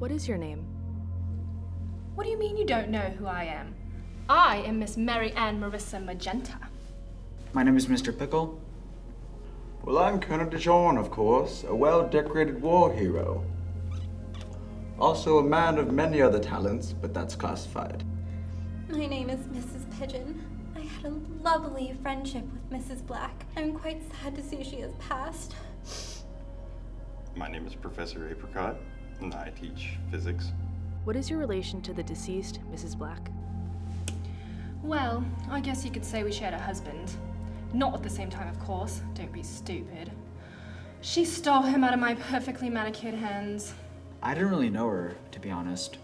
What is your name? What do you mean you don't know who I am? I am Miss Mary Ann Marissa Magenta. My name is Mr. Pickle. Well, I'm Colonel Dijon, of course, a well-decorated war hero. Also a man of many other talents, but that's classified. My name is Mrs. Pigeon. I had a lovely friendship with Mrs. Black. I'm quite sad to see she has passed. My name is Professor Apricot, and I teach physics. What is your relation to the deceased, Mrs. Black? Well, I guess you could say we shared a husband. Not at the same time, of course. Don't be stupid. She stole him out of my perfectly manicured hands. I didn't really know her, to be honest.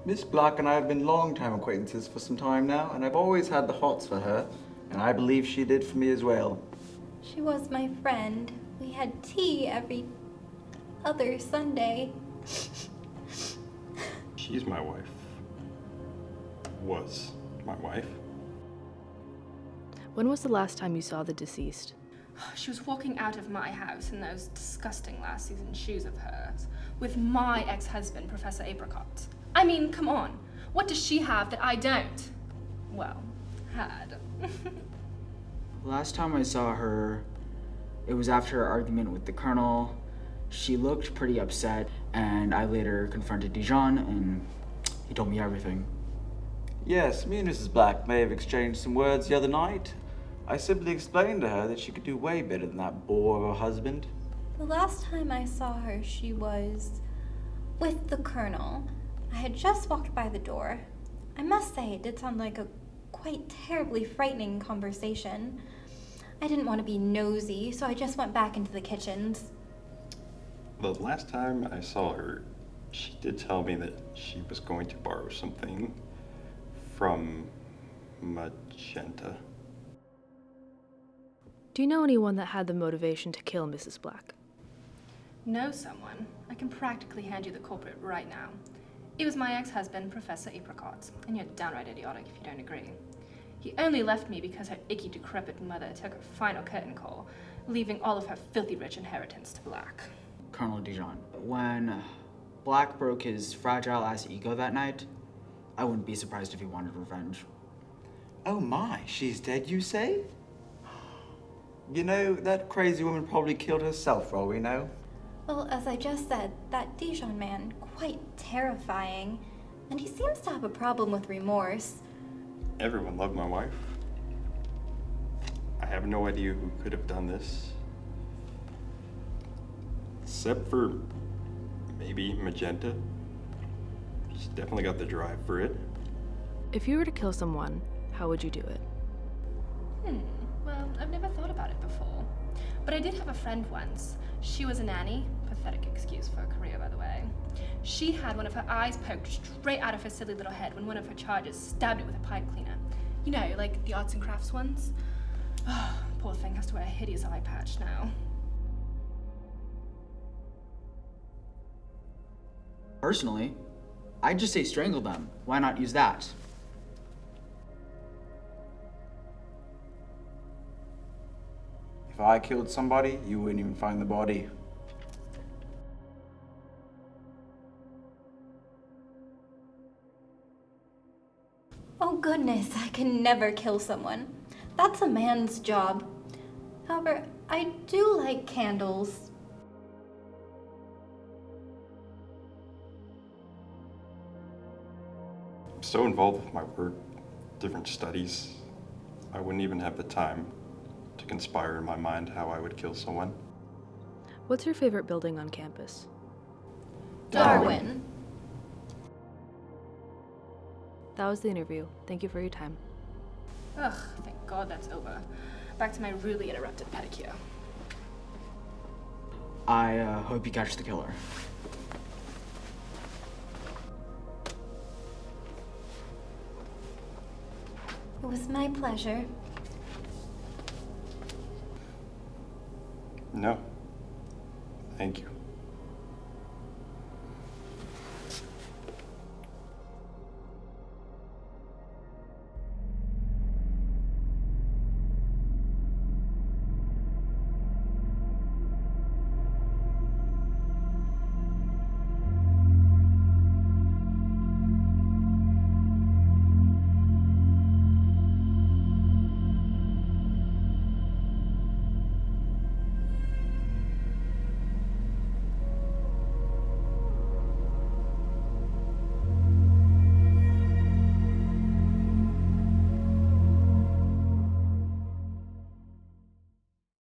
Miss Black and I have been long-time acquaintances for some time now, and I've always had the hots for her, and I believe she did for me as well. She was my friend. We had tea every other Sunday. She's my wife. Was my wife. When was the last time you saw the deceased? She was walking out of my house in those disgusting last season shoes of hers with my ex-husband, Professor Apricot. I mean, come on. What does she have that I don't? Well, had. Last time I saw her, it was after her argument with the Colonel. She looked pretty upset, and I later confronted Dijon, and he told me everything. Yes, me and Mrs. Black may have exchanged some words the other night. I simply explained to her that she could do way better than that bore of a husband. The last time I saw her, she was with the Colonel. I had just walked by the door. I must say, it did sound like a quite terribly frightening conversation. I didn't want to be nosy, so I just went back into the kitchens. The last time I saw her, she did tell me that she was going to borrow something from Magenta. Do you know anyone that had the motivation to kill Mrs. Black? Know someone? I can practically hand you the culprit right now. It was my ex-husband, Professor Apricot, and you're downright idiotic if you don't agree. He only left me because her icky, decrepit mother took her final curtain call, leaving all of her filthy rich inheritance to Black. Colonel Dijon, when Black broke his fragile-ass ego that night, I wouldn't be surprised if he wanted revenge. Oh my, she's dead, you say? You know, that crazy woman probably killed herself for all we know. Well, as I just said, that Dijon man, quite terrifying. And he seems to have a problem with remorse. Everyone loved my wife. I have no idea who could have done this. Except for maybe Magenta. She's definitely got the drive for it. If you were to kill someone, how would you do it? Well, I've never thought about it before. But I did have a friend once. She was a nanny. Pathetic excuse for a career, by the way. She had one of her eyes poked straight out of her silly little head when one of her charges stabbed it with a pipe cleaner. You know, like the arts and crafts ones. Oh, poor thing has to wear a hideous eye patch now. Personally, I'd just say strangle them. Why not use that? If I killed somebody, you wouldn't even find the body. Oh goodness, I can never kill someone. That's a man's job. However, I do like candles. I'm so involved with my work, different studies, I wouldn't even have the time to conspire in my mind how I would kill someone. What's your favorite building on campus? Darwin. That was the interview. Thank you for your time. Ugh, thank God that's over. Back to my rudely interrupted pedicure. I hope you catch the killer. It was my pleasure. No. Thank you.